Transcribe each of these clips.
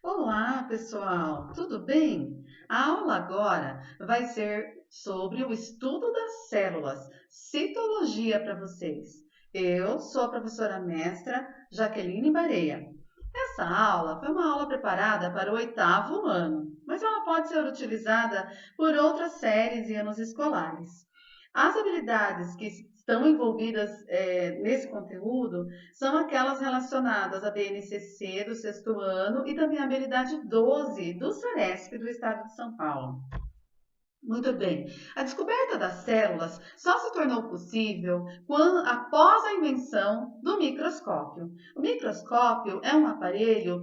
Olá, pessoal, tudo bem? A aula agora vai ser sobre o estudo das células, citologia para vocês. Eu sou a professora mestra Jaqueline Bareia. Essa aula foi uma aula preparada para o oitavo ano, mas ela pode ser utilizada por outras séries e anos escolares. As habilidades que estão envolvidas nesse conteúdo são aquelas relacionadas à BNCC do sexto ano e também a habilidade 12 do SARESP do estado de São Paulo. Muito bem. A descoberta das células só se tornou possível após a invenção do microscópio. O microscópio é um aparelho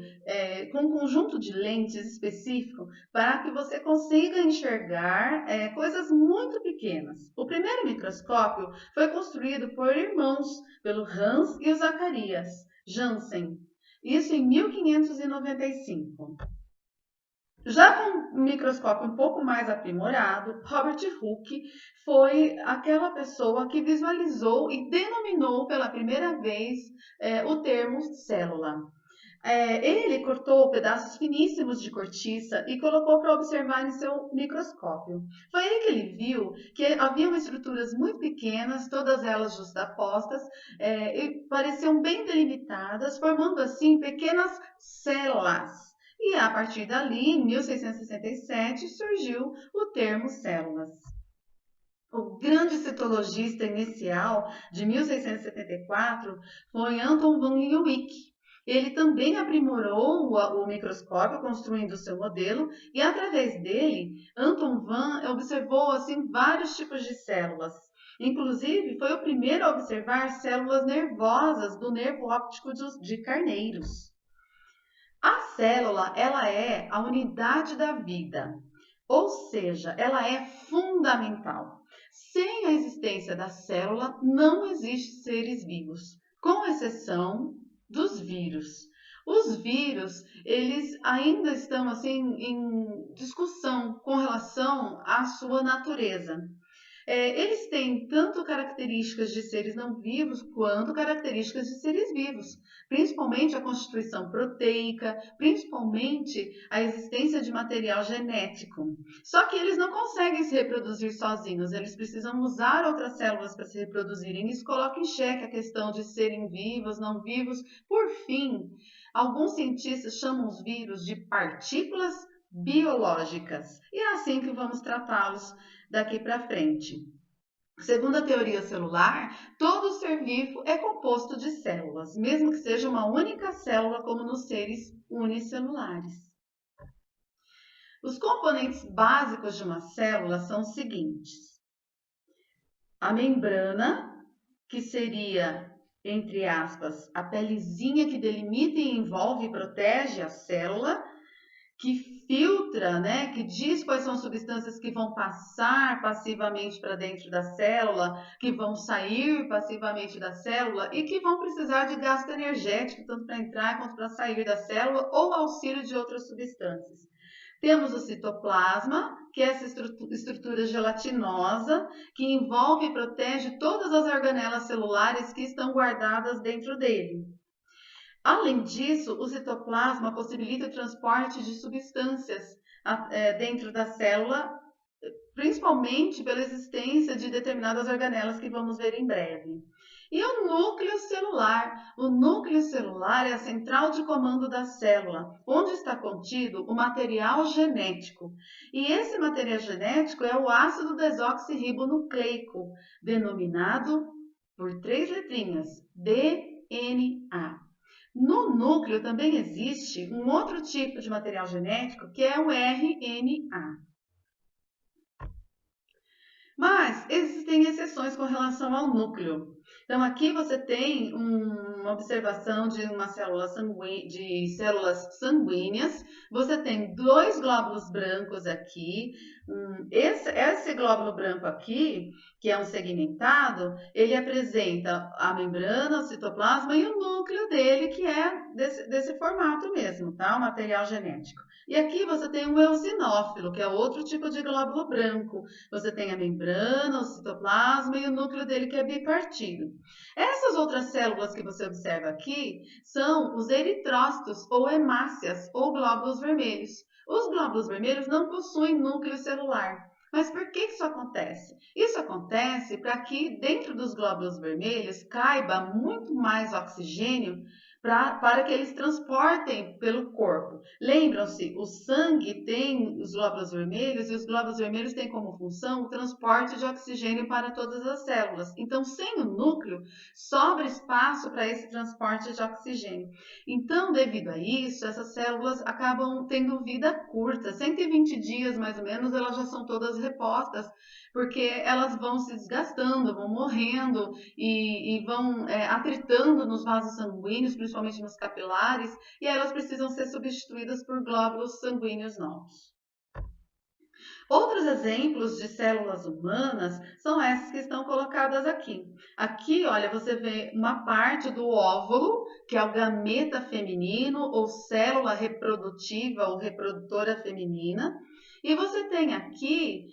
com um conjunto de lentes específico para que você consiga enxergar coisas muito pequenas. O primeiro microscópio foi construído por irmãos, pelo Hans e o Zacarias Janssen. Isso em 1595. Já com um microscópio um pouco mais aprimorado, Robert Hooke foi aquela pessoa que visualizou e denominou pela primeira vez o termo célula. Ele cortou pedaços finíssimos de cortiça e colocou para observar em seu microscópio. Foi aí que ele viu que haviam estruturas muito pequenas, todas elas justapostas, e pareciam bem delimitadas, formando assim pequenas células. E a partir dali, em 1667, surgiu o termo células. O grande citologista inicial de 1674 foi Anton van Leeuwenhoek. Ele também aprimorou o microscópio, construindo seu modelo, e através dele, Anton van observou assim vários tipos de células. Inclusive, foi o primeiro a observar células nervosas do nervo óptico de carneiros. A célula, ela é a unidade da vida, ou seja, ela é fundamental. Sem a existência da célula, não existem seres vivos, com exceção dos vírus. Os vírus, eles ainda estão assim em discussão com relação à sua natureza. Eles têm tanto características de seres não vivos quanto características de seres vivos, principalmente a constituição proteica, principalmente a existência de material genético. Só que eles não conseguem se reproduzir sozinhos, eles precisam usar outras células para se reproduzirem. Isso coloca em xeque a questão de serem vivos, não vivos. Por fim, alguns cientistas chamam os vírus de partículas biológicas. E é assim que vamos tratá-los daqui para frente. Segundo a teoria celular, todo ser vivo é composto de células, mesmo que seja uma única célula, como nos seres unicelulares. Os componentes básicos de uma célula são os seguintes: a membrana, que seria, entre aspas, a pelezinha que delimita e envolve e protege a célula, que filtra, né, que diz quais são as substâncias que vão passar passivamente para dentro da célula, que vão sair passivamente da célula e que vão precisar de gasto energético, tanto para entrar quanto para sair da célula, ou auxílio de outras substâncias. Temos o citoplasma, que é essa estrutura gelatinosa que envolve e protege todas as organelas celulares que estão guardadas dentro dele. Além disso, o citoplasma possibilita o transporte de substâncias dentro da célula, principalmente pela existência de determinadas organelas que vamos ver em breve. E o núcleo celular? O núcleo celular é a central de comando da célula, onde está contido o material genético. E esse material genético é o ácido desoxirribonucleico, denominado por 3 letrinhas, DNA. No núcleo também existe um outro tipo de material genético, que é o RNA. Mas existem exceções com relação ao núcleo. Então, aqui você tem uma observação de uma célula de células sanguíneas. Você tem 2 glóbulos brancos aqui. Esse glóbulo branco aqui, que é um segmentado, ele apresenta a membrana, o citoplasma e o núcleo dele, que é desse formato mesmo, tá? O material genético. E aqui você tem o eosinófilo, que é outro tipo de glóbulo branco. Você tem a membrana, o citoplasma e o núcleo dele que é bipartido. Essas outras células que você observa aqui são os eritrócitos ou hemácias ou glóbulos vermelhos. Os glóbulos vermelhos não possuem núcleo celular. Mas por que isso acontece? Isso acontece para que dentro dos glóbulos vermelhos caiba muito mais oxigênio para que eles transportem pelo corpo. Lembram-se, o sangue tem os glóbulos vermelhos e os glóbulos vermelhos têm como função o transporte de oxigênio para todas as células. Então, sem o núcleo, sobra espaço para esse transporte de oxigênio. Então, devido a isso, essas células acabam tendo vida curta, 120 dias mais ou menos, elas já são todas repostas, porque elas vão se desgastando, vão morrendo e vão atritando nos vasos sanguíneos, principalmente nos capilares, e elas precisam ser substituídas por glóbulos sanguíneos novos. Outros exemplos de células humanas são essas que estão colocadas aqui. Aqui, olha, você vê uma parte do óvulo, que é o gameta feminino ou célula reprodutiva ou reprodutora feminina. E você tem aqui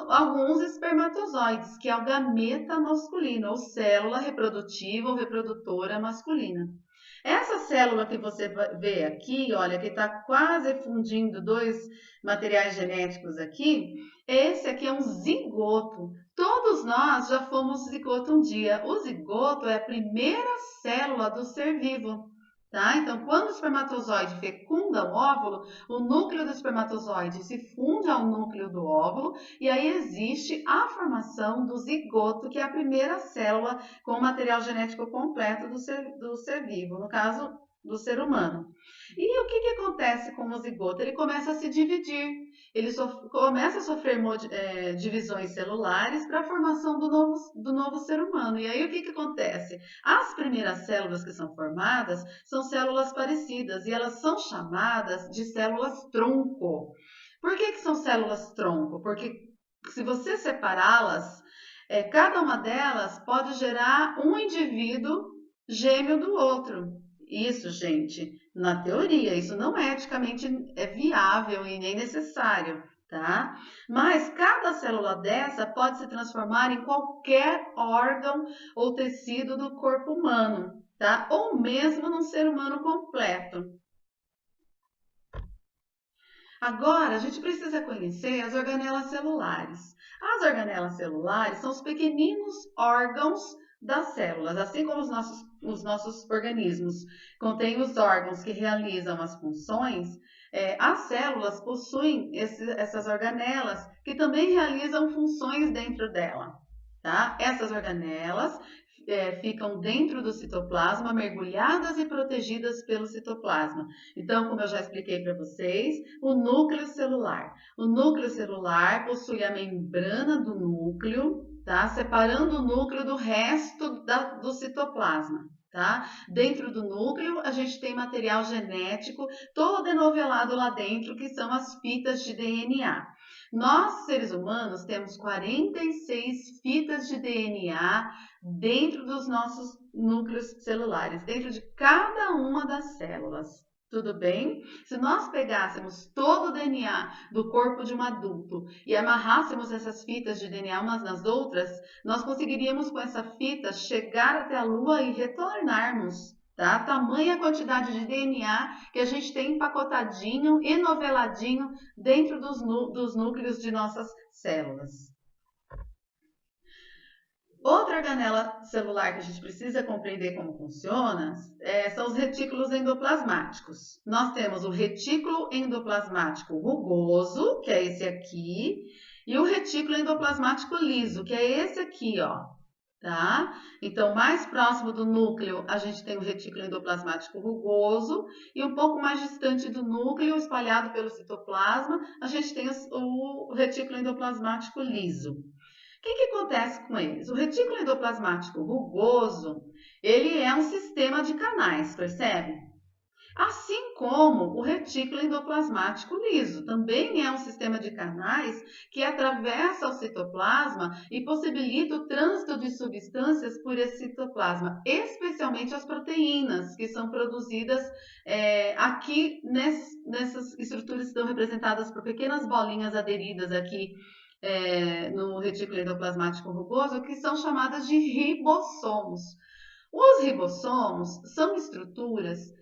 alguns espermatozoides, que é o gameta masculino ou célula reprodutiva ou reprodutora masculina. Essa célula que você vê aqui, olha, que está quase fundindo dois materiais genéticos aqui, esse aqui é um zigoto. Todos nós já fomos zigoto um dia. O zigoto é a primeira célula do ser vivo. Tá? Então, quando o espermatozoide fecunda o óvulo, o núcleo do espermatozoide se funde ao núcleo do óvulo e aí existe a formação do zigoto, que é a primeira célula com o material genético completo do ser vivo, no caso do ser humano. E o que acontece com o zigoto? Ele começa a se dividir, ele começa a sofrer divisões celulares para a formação do novo ser humano. E aí o que acontece? As primeiras células que são formadas são células parecidas e elas são chamadas de células tronco. Por que são células tronco? Porque se você separá-las, cada uma delas pode gerar um indivíduo gêmeo do outro. Isso, gente, na teoria, isso não é eticamente viável e nem necessário, tá? Mas cada célula dessa pode se transformar em qualquer órgão ou tecido do corpo humano, tá? Ou mesmo num ser humano completo. Agora, a gente precisa conhecer as organelas celulares. As organelas celulares são os pequeninos órgãos das células, assim como os nossos organismos contêm os órgãos que realizam as funções, as células possuem essas organelas que também realizam funções dentro dela. Tá? Essas organelas ficam dentro do citoplasma, mergulhadas e protegidas pelo citoplasma. Então, como eu já expliquei para vocês, o núcleo celular. O núcleo celular possui a membrana do núcleo, tá? Separando o núcleo do resto do citoplasma. Tá? Dentro do núcleo, a gente tem material genético todo enovelado lá dentro, que são as fitas de DNA. Nós, seres humanos, temos 46 fitas de DNA dentro dos nossos núcleos celulares, dentro de cada uma das células. Tudo bem? Se nós pegássemos todo o DNA do corpo de um adulto e amarrássemos essas fitas de DNA umas nas outras, nós conseguiríamos com essa fita chegar até a Lua e retornarmos. Tá? Tamanha quantidade de DNA que a gente tem empacotadinho, enoveladinho dentro dos núcleos de nossas células. Outra organela celular que a gente precisa compreender como funciona são os retículos endoplasmáticos. Nós temos o retículo endoplasmático rugoso, que é esse aqui, e o retículo endoplasmático liso, que é esse aqui, ó. Tá? Então, mais próximo do núcleo, a gente tem o retículo endoplasmático rugoso e um pouco mais distante do núcleo, espalhado pelo citoplasma, a gente tem o retículo endoplasmático liso. O que acontece com eles? O retículo endoplasmático rugoso, ele é um sistema de canais, percebe? Assim como o retículo endoplasmático liso, também é um sistema de canais que atravessa o citoplasma e possibilita o trânsito de substâncias por esse citoplasma, especialmente as proteínas que são produzidas aqui nessas estruturas que estão representadas por pequenas bolinhas aderidas aqui no retículo endoplasmático rugoso, que são chamadas de ribossomos. Os ribossomos são estruturas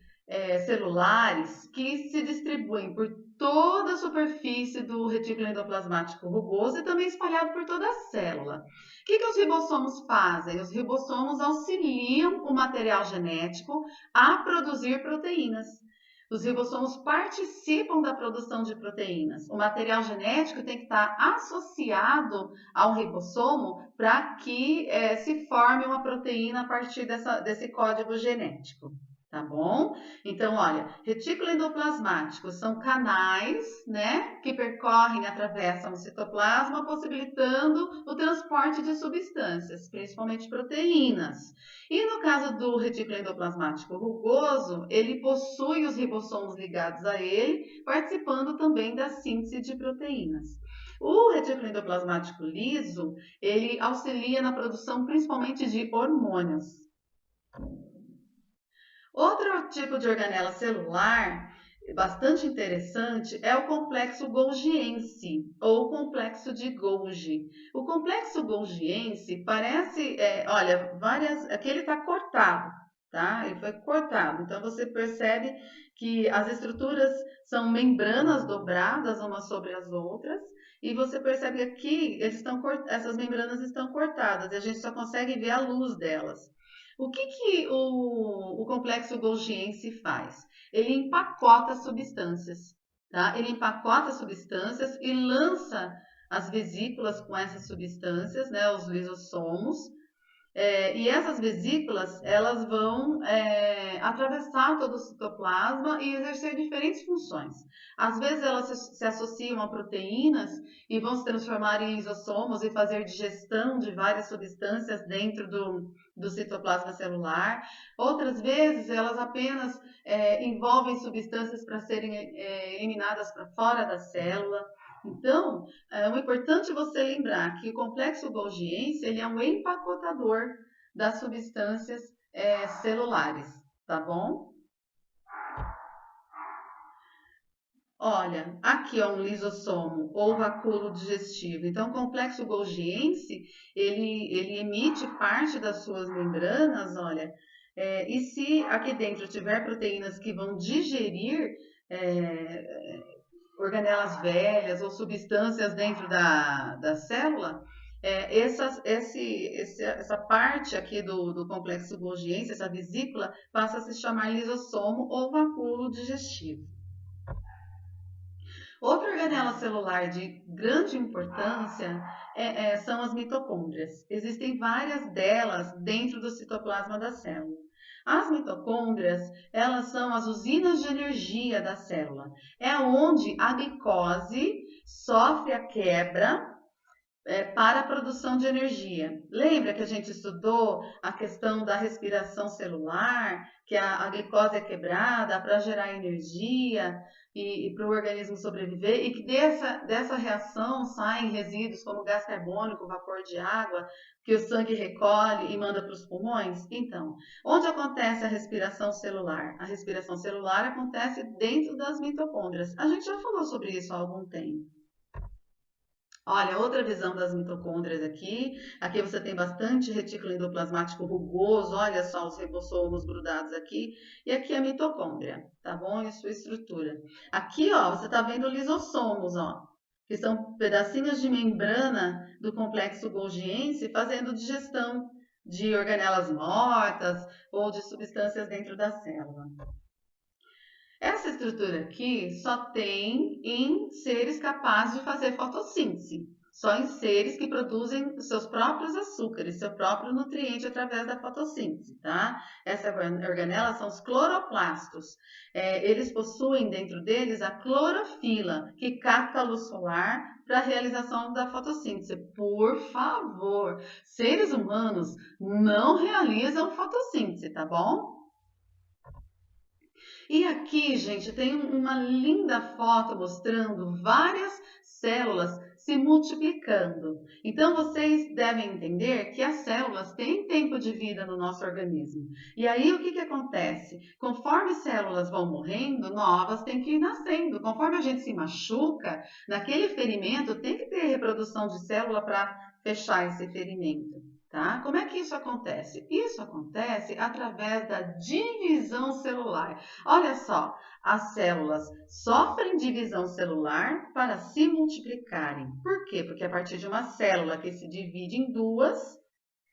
celulares que se distribuem por toda a superfície do retículo endoplasmático rugoso e também espalhado por toda a célula. O que os ribossomos fazem? Os ribossomos auxiliam o material genético a produzir proteínas. Os ribossomos participam da produção de proteínas. O material genético tem que estar associado ao ribossomo para que se forme uma proteína a partir desse código genético. Tá bom? Então, olha, retículo endoplasmático são canais, né, que percorrem, atravessam o citoplasma, possibilitando o transporte de substâncias, principalmente proteínas. E no caso do retículo endoplasmático rugoso, ele possui os ribossomos ligados a ele, participando também da síntese de proteínas. O retículo endoplasmático liso, ele auxilia na produção principalmente de hormônios. Outro tipo de organela celular bastante interessante é o complexo golgiense ou complexo de Golgi. O complexo golgiense parece, olha, aqui ele está cortado, tá? Ele foi cortado. Então você percebe que as estruturas são membranas dobradas umas sobre as outras. E você percebe que aqui essas membranas estão cortadas e a gente só consegue ver a luz delas. O que o complexo golgiense faz? Ele empacota substâncias, tá? Ele empacota substâncias e lança as vesículas com essas substâncias, né, os lisossomos, e essas vesículas, elas vão atravessar todo o citoplasma e exercer diferentes funções. Às vezes elas se associam a proteínas e vão se transformar em lisossomos e fazer digestão de várias substâncias dentro do citoplasma celular. Outras vezes elas apenas envolvem substâncias para serem eliminadas para fora da célula. Então, o importante é você lembrar que o complexo golgiense ele é um empacotador das substâncias celulares, tá bom? Olha, aqui é um lisossomo ou vacúolo digestivo. Então, o complexo golgiense, ele emite parte das suas membranas, olha, e se aqui dentro tiver proteínas que vão digerir organelas velhas ou substâncias dentro da célula, essa parte aqui do complexo golgiense, essa vesícula, passa a se chamar lisossomo ou vacúolo digestivo. Outra organela celular de grande importância são as mitocôndrias. Existem várias delas dentro do citoplasma da célula. As mitocôndrias, elas são as usinas de energia da célula. É onde a glicose sofre a quebra para a produção de energia. Lembra que a gente estudou a questão da respiração celular, que a glicose é quebrada para gerar energia e para o organismo sobreviver, e que dessa reação saem resíduos como gás carbônico, vapor de água, que o sangue recolhe e manda para os pulmões? Então, onde acontece a respiração celular? A respiração celular acontece dentro das mitocôndrias. A gente já falou sobre isso há algum tempo. Olha, outra visão das mitocôndrias aqui. Aqui você tem bastante retículo endoplasmático rugoso. Olha só os ribossomos grudados aqui. E aqui a mitocôndria, tá bom? E sua estrutura. Aqui, ó, você tá vendo lisossomos, ó, que são pedacinhos de membrana do complexo golgiense fazendo digestão de organelas mortas ou de substâncias dentro da célula. Essa estrutura aqui só tem em seres capazes de fazer fotossíntese, só em seres que produzem seus próprios açúcares, seu próprio nutriente através da fotossíntese, tá? Essa organela são os cloroplastos. Eles possuem dentro deles a clorofila, que capta a luz solar para a realização da fotossíntese. Por favor, seres humanos não realizam fotossíntese, tá bom? E aqui, gente, tem uma linda foto mostrando várias células se multiplicando. Então, vocês devem entender que as células têm tempo de vida no nosso organismo. E aí, o que que acontece? Conforme células vão morrendo, novas têm que ir nascendo. Conforme a gente se machuca, naquele ferimento tem que ter reprodução de célula para fechar esse ferimento. Tá? Como é que isso acontece? Isso acontece através da divisão celular. Olha só, as células sofrem divisão celular para se multiplicarem. Por quê? Porque a partir de uma célula que se divide em duas,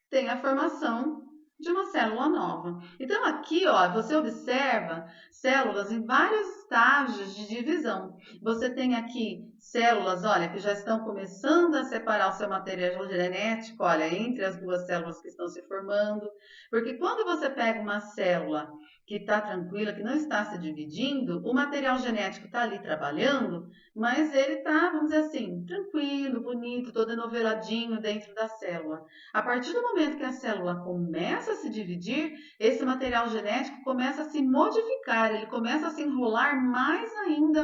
tem a formação de uma célula nova. Então aqui, ó, você observa células em vários estágios de divisão. Você tem aqui células, olha, que já estão começando a separar o seu material genético, olha, entre as duas células que estão se formando. Porque quando você pega uma célula que está tranquila, que não está se dividindo, o material genético está ali trabalhando, mas ele está, vamos dizer assim, tranquilo, bonito, todo enoveladinho dentro da célula. A partir do momento que a célula começa a se dividir, esse material genético começa a se modificar, ele começa a se enrolar mais ainda,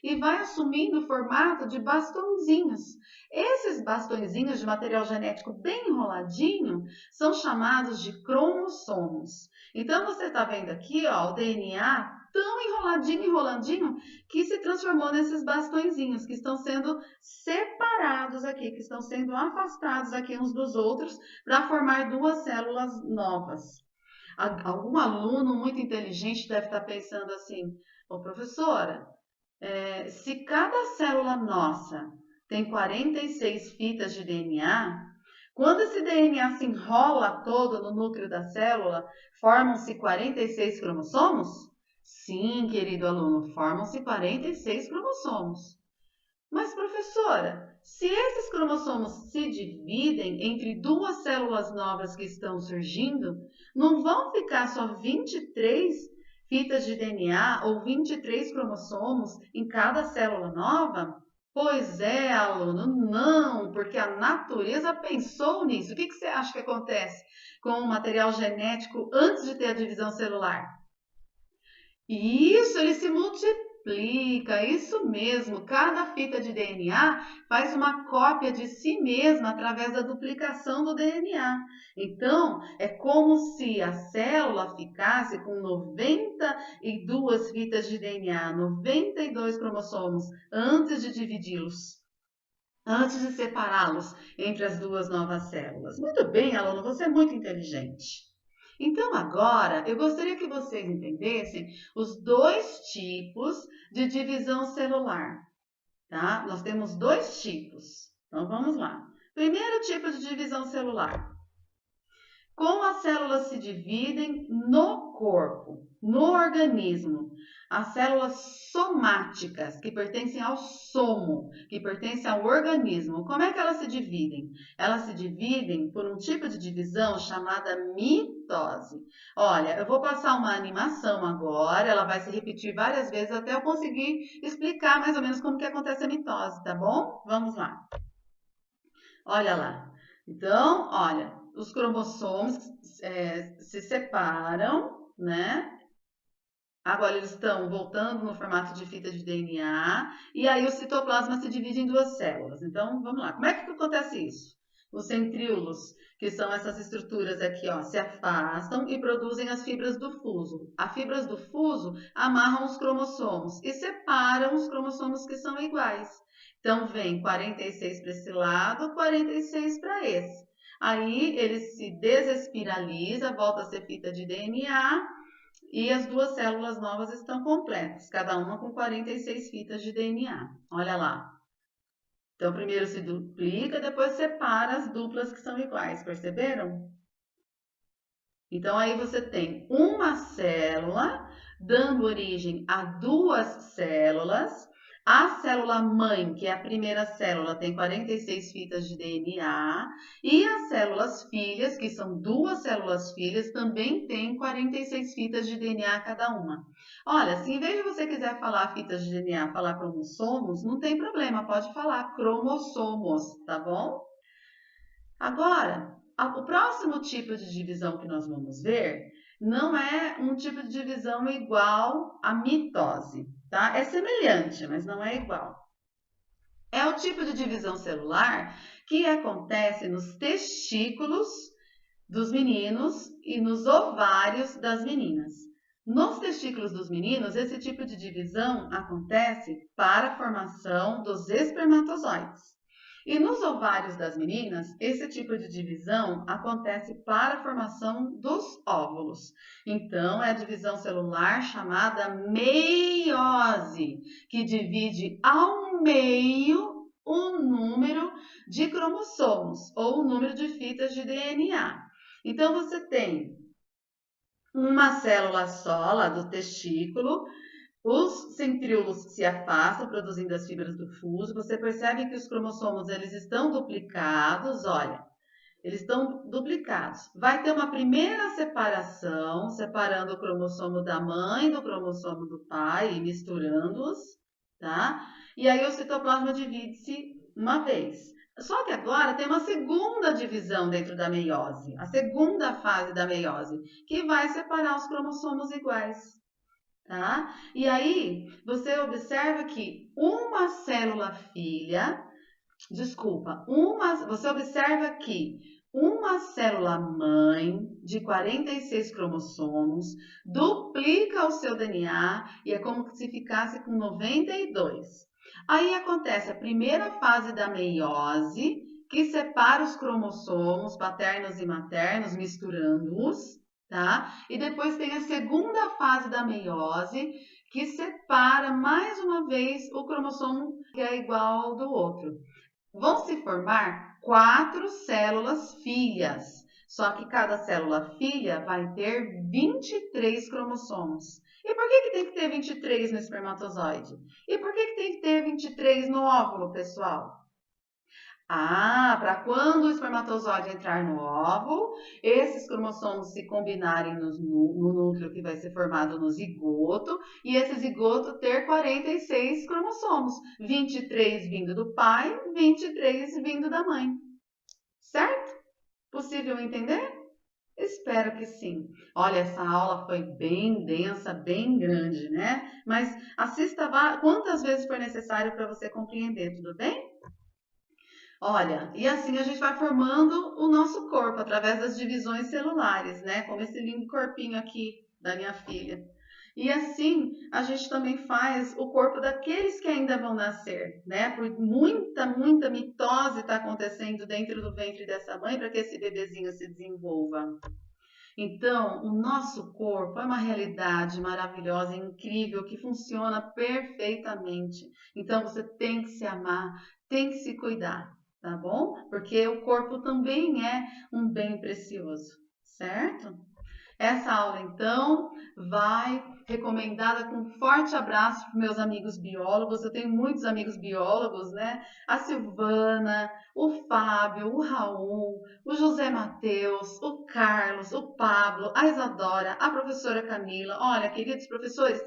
e vai assumindo o formato de bastõezinhos. Esses bastõezinhos de material genético bem enroladinho são chamados de cromossomos. Então você está vendo aqui, ó, o DNA tão enroladinho, que se transformou nesses bastõezinhos que estão sendo separados aqui, que estão sendo afastados aqui uns dos outros para formar duas células novas. Algum aluno muito inteligente deve estar pensando assim: ô professora, se cada célula nossa tem 46 fitas de DNA, quando esse DNA se enrola todo no núcleo da célula, formam-se 46 cromossomos? Sim, querido aluno, formam-se 46 cromossomos. Mas, professora, se esses cromossomos se dividem entre duas células novas que estão surgindo, não vão ficar só 23 fitas de DNA ou 23 cromossomos em cada célula nova? Pois é, aluno, não, porque a natureza pensou nisso. O que você acha que acontece com o material genético antes de ter a divisão celular? Isso, ele se multiplica, isso mesmo. Cada fita de DNA faz uma cópia de si mesma através da duplicação do DNA. Então, é como se a célula ficasse com 92 fitas de DNA, 92 cromossomos, antes de dividi-los. Antes de separá-los entre as duas novas células. Muito bem, aluno, você é muito inteligente. Então, agora, eu gostaria que vocês entendessem os dois tipos de divisão celular, tá? Nós temos dois tipos. Então, vamos lá. Primeiro tipo de divisão celular. Como as células se dividem no corpo, no organismo. As células somáticas, que pertencem ao somo, que pertencem ao organismo. Como é que elas se dividem? Elas se dividem por um tipo de divisão chamada mitose. Olha, eu vou passar uma animação agora, ela vai se repetir várias vezes até eu conseguir explicar mais ou menos como que acontece a mitose, tá bom? Vamos lá. Olha lá. Então, olha, os cromossomos se separam, né? Agora eles estão voltando no formato de fita de DNA e aí o citoplasma se divide em duas células. Então, vamos lá. Como é que acontece isso? Os centríolos, que são essas estruturas aqui, ó, se afastam e produzem as fibras do fuso. As fibras do fuso amarram os cromossomos e separam os cromossomos que são iguais. Então, vem 46 para esse lado, 46 para esse. Aí ele se desespiraliza, volta a ser fita de DNA e as duas células novas estão completas, cada uma com 46 fitas de DNA. Olha lá. Então, primeiro se duplica, depois separa as duplas que são iguais, perceberam? Então, aí você tem uma célula dando origem a duas células. A célula mãe, que é a primeira célula, tem 46 fitas de DNA. E as células filhas, que são duas células filhas, também têm 46 fitas de DNA cada uma. Olha, se em vez de você quiser falar fitas de DNA, falar cromossomos, não tem problema, pode falar cromossomos, tá bom? Agora, o próximo tipo de divisão que nós vamos ver Não é um tipo de divisão igual à mitose, tá? É semelhante, mas não é igual. É o tipo de divisão celular que acontece nos testículos dos meninos e nos ovários das meninas. Nos testículos dos meninos, esse tipo de divisão acontece para a formação dos espermatozoides. E nos ovários das meninas, esse tipo de divisão acontece para a formação dos óvulos. Então, é a divisão celular chamada meiose, que divide ao meio o número de cromossomos ou o número de fitas de DNA. Então, você tem uma célula só lá do testículo, os centríolos se afastam, produzindo as fibras do fuso. Você percebe que os cromossomos eles estão duplicados, olha, eles estão duplicados. Vai ter uma primeira separação, separando o cromossomo da mãe do cromossomo do pai e misturando-os, tá? E aí o citoplasma divide-se uma vez. Só que agora tem uma segunda divisão dentro da meiose, a segunda fase da meiose, que vai separar os cromossomos iguais, tá? E aí você observa que uma célula filha, você observa que uma célula mãe de 46 cromossomos duplica o seu DNA e é como se ficasse com 92. Aí acontece a primeira fase da meiose, que separa os cromossomos paternos e maternos, misturando-os, tá? E depois tem a segunda fase da meiose, que separa mais uma vez o cromossomo que é igual ao do outro. Vão se formar 4 células filhas, só que cada célula filha vai ter 23 cromossomos. E por que tem que ter 23 no espermatozoide? E por que tem que ter 23 no óvulo, pessoal? Ah, para quando o espermatozoide entrar no óvulo, esses cromossomos se combinarem no núcleo que vai ser formado no zigoto, e esse zigoto ter 46 cromossomos, 23 vindo do pai, 23 vindo da mãe. Certo? Possível entender? Espero que sim. Olha, essa aula foi bem densa, bem grande, né? Mas assista quantas vezes for necessário para você compreender, tudo bem? Olha, e assim a gente vai formando o nosso corpo através das divisões celulares, né? Como esse lindo corpinho aqui da minha filha. E assim a gente também faz o corpo daqueles que ainda vão nascer, né? Por muita mitose está acontecendo dentro do ventre dessa mãe para que esse bebezinho se desenvolva. Então, o nosso corpo é uma realidade maravilhosa, incrível, que funciona perfeitamente. Então, você tem que se amar, tem que se cuidar, tá bom? Porque o corpo também é um bem precioso, certo? Essa aula, então, vai recomendada com um forte abraço para meus amigos biólogos. Eu tenho muitos amigos biólogos, né? A Silvana, o Fábio, o Raul, o José Mateus, o Carlos, o Pablo, a Isadora, a professora Camila. Olha, queridos professores,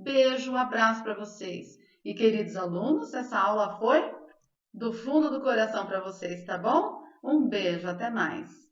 beijo, abraço para vocês. E queridos alunos, essa aula foi do fundo do coração para vocês, tá bom? Um beijo, até mais.